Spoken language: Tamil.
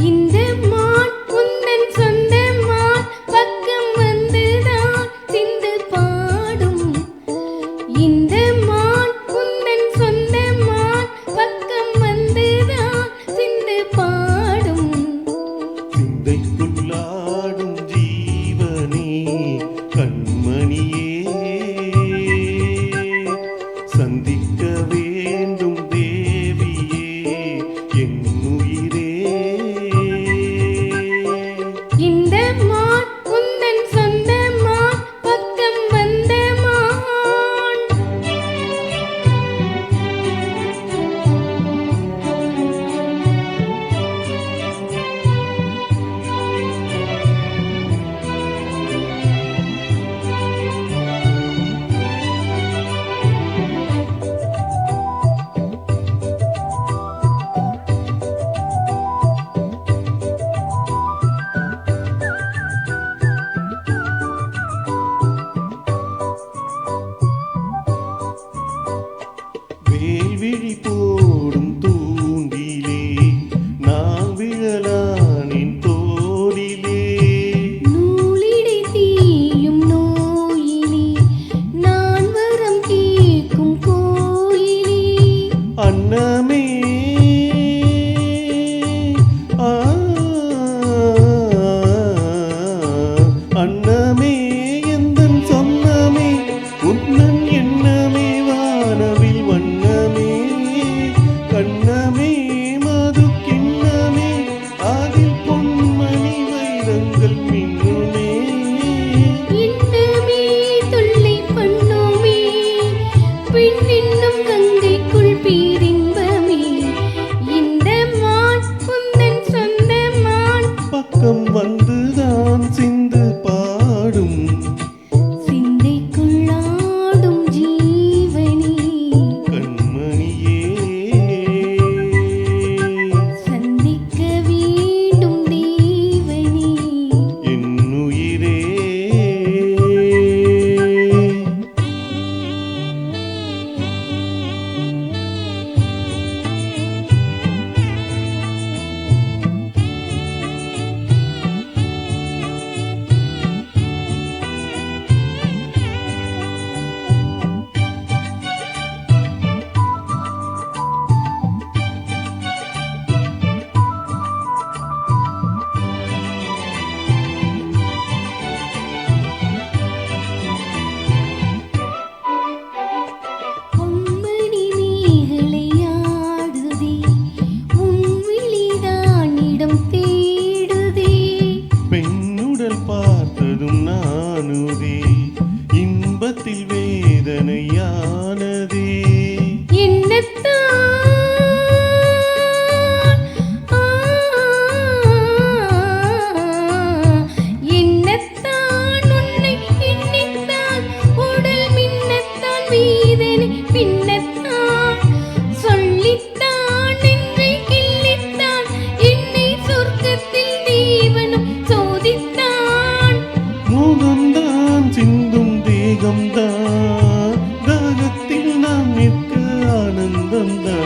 இந்த மான் உந்தன் சொந்த மான் பக்கம் வந்துதான் சிந்து பாடும். இந்த மான் உந்தன் சொந்த மான் பக்கம் வந்துதான் சிந்து பாடும். சிந்தைக்குள்ளாடும் ஜீவனே கண்மணியே, சந்திக்க வேண்டும் தேவியே என் உயிரே. இந்த மான் உந்தன் சொந்த மான் பக்கம் வந்த மான். வேல்விழி போடும் தூண்டிலே நான் விழலானின் தோளிலே. நூலிடை தீயும் நோயிலே நான் வரம் கேட்கும் கோயிலே. அன்னமே ஆ, அன்னமே எந்தன் சொன்னமே உன்னன் எண்ணமே வானவில் வண்ணமே. கண்ணமே மது கிண்ணமே அதில் பொன்மணி வைரங்கள் மின்னுமே. இன்னமே தொல்லை பண்ணுமே பின்னின்னும் கங்கைக்குள் பேரின்பமே. இந்த மான் உந்தன் சொந்த மான் பக்கம் வந்துதான் சிந்து பாடும். சிந்தைக்குள்ளாடும் ஜீவனே கண்மணியே, சந்திக்க வேண்டும் தேவனே என் உயிரே. பொன்மணி மேகலையாடுதே உன் விழிதான் இடம் தேடுதே. பெண்ணுடல் பார்த்ததும் நானுதே இன்பத்தில் வேதனையானதே. என்னத்தான் என்னத்தான் உன்னை எண்ணித்தான் உடல் மின்னத்தான் வீதனை பின்னத்தான் சொல்லித்தான் நெஞ்சை கிள்ளித்தான் என்னை சொர்க்கத்தில் தேவனும் சோதித்தான். மோகம்தான் சிந்தும் தேகம்தான் தாகத்தில் நாம் நிற்க ஆனந்தம்தான்.